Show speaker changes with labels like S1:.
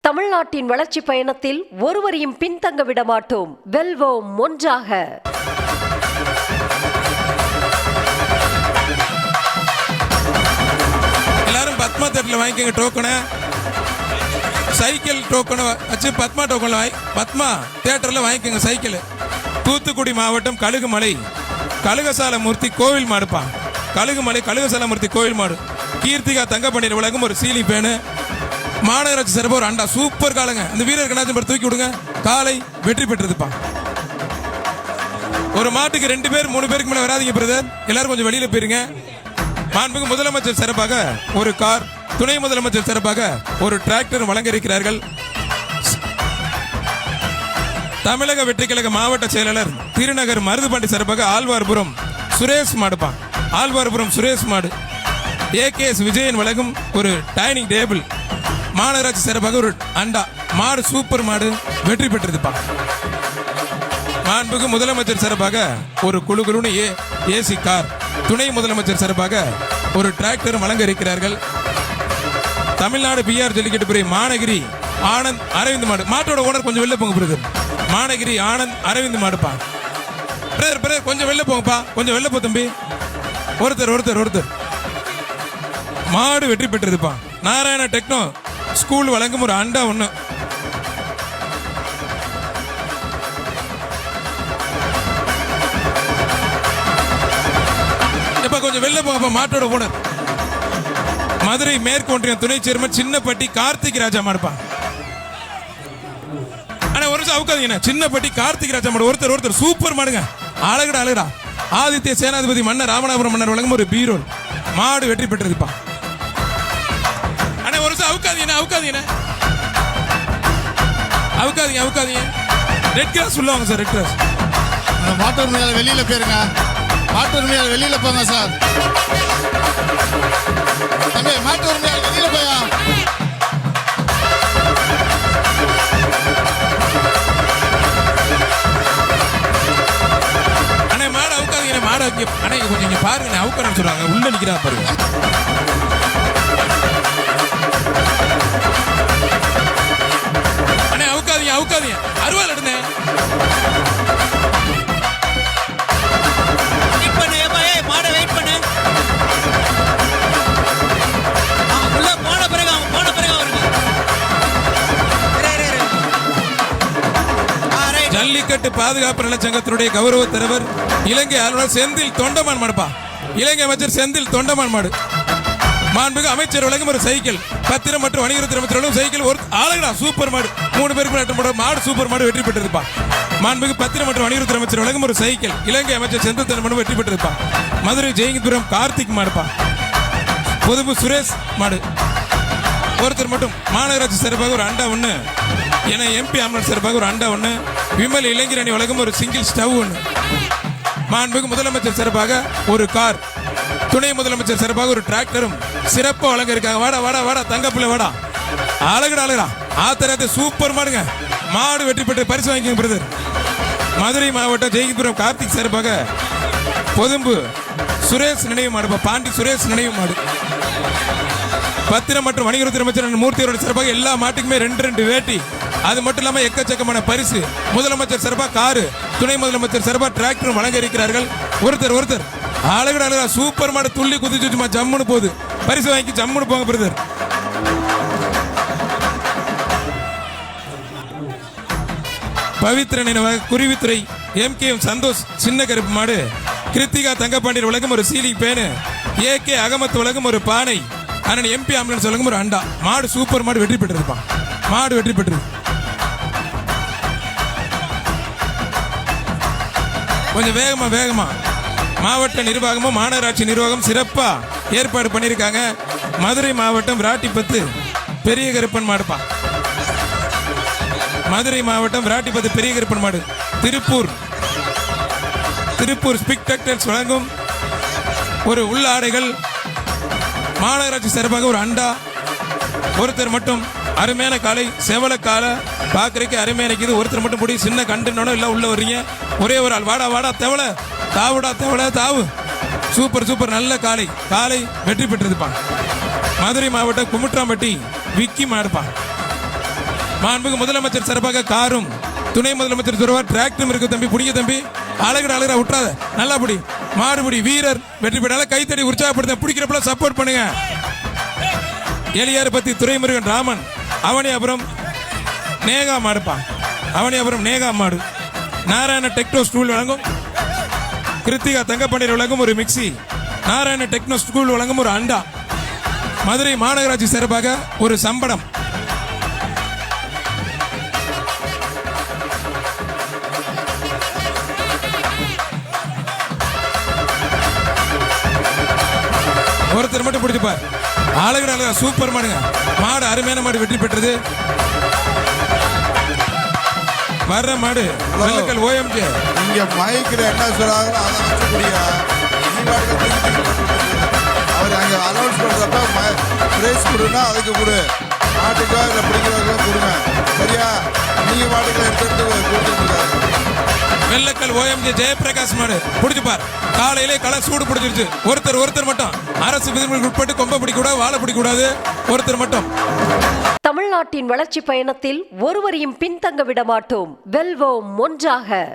S1: தமிழ்நாட்டின் வளர்ச்சி பயணத்தில் ஒருவரையும் பின்தங்க விட மாட்டோம். வெல்வோம் ஒன்றாக.
S2: எல்லாரும் பத்மா தேட்டர்ல வாங்கிக்கங்க டோக்கனை. சைக்கிள் டோக்கனை வச்சு பத்மா டோக்கன்ல பத்மா தேட்டர்ல வாங்கிக்கங்க சைக்கிள். தூத்துக்குடி மாவட்டம் கழுகுமலை கழுகசாலமூர்த்தி கோவில் மாடுப்பான். கழுகுமலை கழுகசாலமூர்த்தி கோவில் மாடு. கீர்த்திகா தங்கப்பண்ணீர் உலகம் ஒரு சீலி பேனு. மாநகராட்சி சிறப்பு ஒரு அண்டா. சூப்பர் காலங்க. அந்த வீரர் கணாச்சி தூக்கி விடுங்க. காலை வெற்றி பெற்றதுப்பா. ஒரு மாட்டுக்கு 2 பேர் 3 பேருக்கு மேல வராதிங்க பிரதர். எல்லாரும் கொஞ்சம் வெளியில போயிருங்க. மாண்புமிகு முதலமைச்சர் சிறப்பாக ஒரு கார், துணை முதலமைச்சர் சிறப்பாக ஒரு டிராக்டர் வழங்க இருக்கிறார்கள். தமிழக வெற்றி கழக மாவட்ட செயலாளர் திருநகர் மருதுபாண்டி சிறப்பாக ஆழ்வார்புரம் சுரேஷ் மாடுப்பா. ஆழ்வார்புரம் சுரேஷ் மாடு. ஏகேஎஸ் விஜயன் வழங்கும் ஒரு டைனிங் டேபிள். மாநகராட்சி சிறப்பாக ஒரு அண்டா. மாடு சூப்பர் மாடு வெற்றி பெற்றதுப்பா. மாண்புமிகு முதலமைச்சர் சிறப்பாக ஒரு குழு ஏசி கார். துணை முதலமைச்சர் சிறப்பாக ஒரு டிராக்டர் வழங்க இருக்கிறார்கள். தமிழ்நாடு பிஆர் ஜல்லிக்கட்டு பிரிவு மாநகிரி ஆனந்த் அரவிந்த் மாடு. மாட்டோட ஓனர் கொஞ்சம் வெளில போங்க பிரதர். மாநகிரி ஆனந்த் அரவிந்த் மாடுப்பா. பிரதர் கொஞ்சம் வெளில போங்கப்பா. கொஞ்சம் வெளில போ தம்பி. ஒருத்தர் மாடு வெற்றி பெற்றதுப்பா. நாராயண டெக்னோ ஸ்கூல் வழங்கும் ஒரு அண்டா ஒண்ணு. இப்ப கொஞ்சம் வெளில போங்கப்பா. மாட்டோட ஓனர் மதுரை மேற்கு ஒன்றியம் துணை சேர்மன் சின்னப்பட்டி கார்த்திக் ராஜா மாடுப்பா. ஆனா ஒரு நிமிஷம் அவுக்காதீங்க. சின்னப்பட்டி கார்த்திக் ராஜா மாடு. ஒருத்தர் சூப்பர் மாடுங்க. அழகுடா. ஆதித்ய சேனாதிபதி மன்னர் ராமநாதபுரம் மன்னர் வழங்கும் ஒரு பீரோல் மாடு வெற்றி பெற்றதுப்பா. ஒரு அவுக்காதீங்க. ரெட் கிராஸ் சொல்லுவாங்க சார். ரெட் கிராஸ்
S3: மாட்டு உரிமையாளர் வெளியில போயிருங்க. மாட்டு உரிமையாளர் வெளியில போங்க சார். தம்பி மாட்டு உரிமையாளர் வெளியில போயா.
S2: அண்ணே மாடு அவுக்காதீங்க. மாடு அண்ணே கொஞ்சம் இங்க பாருங்க. அவுக்கணும்னு சொல்றாங்க. உள்ள நிக்கிறா பாருங்க. அவுக்காதீங்க. அருவாள் எடுங்க.
S4: வெயிட் பண்ணு. மாட வெயிட் பண்ணு. உள்ள போன பிறகு அவருக்கு
S2: ஜல்லிக்கட்டு பாதுகாப்பு நலச்சங்கத்தினுடைய கௌரவ தலைவர் இலங்கை ஆளுநர் செந்தில் தொண்டமான் மாடுப்பா. இலங்கை அமைச்சர் செந்தில் தொண்டமான் மாடு. மாண்புமிகு அமைச்சர் வழங்கும் ஒரு சைக்கிள். பத்திரம் மற்றும் வணிகத்துறை அமைச்சர் சைக்கிள். ஒரு ஆளுங்கடா சூப்பர் மாடு. 3 பேருக்கு மாடு சூப்பர் மாடு வெற்றி பெற்றிருப்பா. மாண்புமிகு பத்திரம் மற்றும் வணிகத்துறை அமைச்சர் வழங்கும் ஒரு சைக்கிள். இலங்கை அமைச்சர் செந்தில் தொண்டமான் வெற்றி பெற்றிருப்பா. மதுரை ஜெயங்கிபுரம் கார்த்திக் மாடுப்பா. பொதுப்பு சுரேஷ் மாடு. ஒருத்தர் மட்டும். மாநகராட்சி சிறப்பாக ஒரு அண்டா ஒண்ணு. என எம்பி ஆம்புலன்ஸ் சிறப்பாக ஒரு அண்டா ஒண்ணு. விமல் இளைஞரணி வழங்கும் ஒரு சிங்கிள் ஸ்டவ் ஒண்ணு. மாண்புமிகு முதலமைச்சர் சிறப்பாக ஒரு கார். துணை முதலமைச்சர் சிறப்பாக ஒரு டிராக்டரும் சிறப்பு வழங்க இருக்காங்க. வாடா தங்கப்பிள்ளை வாடா. அழகுடா. ஆத்தரத்தை சூப்பர் மாடுங்க. மாடு வெற்றி பெற்று பரிசு வாங்கிக்கங்க பிரதர். மதுரை மாவட்டம் ஜெயகிபுரம் கார்த்திக் சிறப்பாக பொதும்பு சுரேஷ் நினைவு மாடு. பாண்டி சுரேஷ் நினைவு மாடு. பத்திரம் மற்றும் வணிகத்துறை அமைச்சர் மூர்த்தியோட சிறப்பாக எல்லா மாட்டுக்குமே 2 வேட்டி. அது மட்டும் இல்லாம எக்கச்சக்கமான பரிசு. முதலமைச்சர் சிறப்பாக காரு. துணை முதலமைச்சர் சிறப்பாக டிராக்டரும் வழங்க இருக்கிறார்கள். ஒருத்தர் அழகுடா. சூப்பர் மாடு. துள்ளி குதிச்சு ஜம்முன்னு போகுது. பரிசு வாங்கி ஜம்முன்னு போங்க பிரதர். பவித்ர நினைவாக குருவித்துறை எம்கேஎம் சந்தோஷ் சின்ன கருப்பு மாடு. கிருத்திகா தங்கப்பாண்டியர் வழங்கும் ஒரு சீலிங் பேனு. ஏகே அகமத் வழங்கும் ஒரு பானை. அண்ணன் எம்பி ஆம்புலன்ஸ் வழங்கும் ஒரு அண்டா. மாடு சூப்பர் மாடு வெற்றி பெற்றிருப்பான். மாடு வெற்றி பெற்றது. கொஞ்சம் வேகமா மாவட்ட நிர்வாகமும் மாநகராட்சி நிர்வாகம் சிறப்பா ஏற்பாடு பண்ணியிருக்காங்க. மதுரை மாவட்டம் விராட்டிப்பத்து பெரிய கருப்பன் மாடுப்பா. மதுரை மாவட்டம் விராட்டிப்பத்து பெரிய கருப்பன் மாடு. திருப்பூர் ஸ்பெக்டேட்டர்ஸ் வழங்கும் ஒரு உள்ள ஆடைகள். மாநகராட்சி சிறப்பாக ஒரு அண்டா. ஒருத்தர் மட்டும். அருமையான காலை. செவல காலை பாக்குறதுக்கு அருமையான இருக்குது. ஒருத்தர் மட்டும் போடி சின்ன கண்டுனோட இல்ல உள்ள வர்றீங்க. ஒரே ஒரு ஆள். வாடா தேவல தாவு. சூப்பர் நல்ல காலை வெற்றி பெற்றதுப்பா. மதுரை மாவட்டம் குமுட்ராம்பட்டி விக்கி மாடுப்பா. மாண்புமிகு முதலமைச்சர் சார்பாக காரும் துணை முதலமைச்சர் துறவார் டிராக்டரும் இருக்கு தம்பி. பிடிங்க தம்பி, அழகுடா விட்டுறாத, நல்லா பிடி. மாடுபிடி வீரர் வெற்றி பெற்றால கைத்தடி உற்சாகப்படுத்த, பிடிக்கிறப்பல சப்போர்ட் பண்ணுங்க. எலியார் பத்தி துரைமுருகன் ராமன் அவனியாபுரம் நேகா மாடுப்பான். அவனியாபுரம் நேகா மாடு. நாராயண டெக்னோ ஸ்கூல் வழங்கும் கிருத்திகா தங்கப்பாண்டியர் வழங்கும் ஒரு மிக்சி. நாராயண டெக்னோ ஸ்கூல் வழங்கும் ஒரு அண்டா. மதுரை மாநகராட்சி சார்பாக ஒரு சம்படம். ஒருத்தர் மட்டும் பிடிச்சுப்பார். அழகா சூப்பர் மாடுங்க. மாடு அருமையான மாடு வெற்றி பெற்றது. வர்ற மாடு வெள்ளக்கல் ஓஎம்ஜே.
S5: இங்க மைக்ல என்ன சொல்றாங்களோ அதை வச்சு புரியா. அவர் அங்க அனௌன்ஸ் பண்றப்ப பிரைஸ் கொடுனா அதுக்கு கொடு, மாட்டுக்கோ இல்லை பிடிக்கிறவர்களோ கொடுங்க. சரியா? நீங்க மாட்டுக்களை எடுத்து கொடுத்துருக்காங்க.
S2: வெள்ளக்கல் ஓஎம்ஜே ஜெயபிரகாஷ் மாடு பிடிச்சுப்பார். காலையிலே களை சூடு பிடிச்சிருச்சு. ஒருத்தர் மட்டும் அரசு விதிமுறைகளுக்கு உட்பட்டு கொம்ப பிடிக்கூடாது, வாழை பிடிக்கூடாது. ஒருத்தர் மட்டும்.
S1: தமிழ்நாட்டின் வளர்ச்சி பயணத்தில் ஒருவரையும் பின்தங்க விட மாட்டோம். வெல்வோம் ஒன்றாக.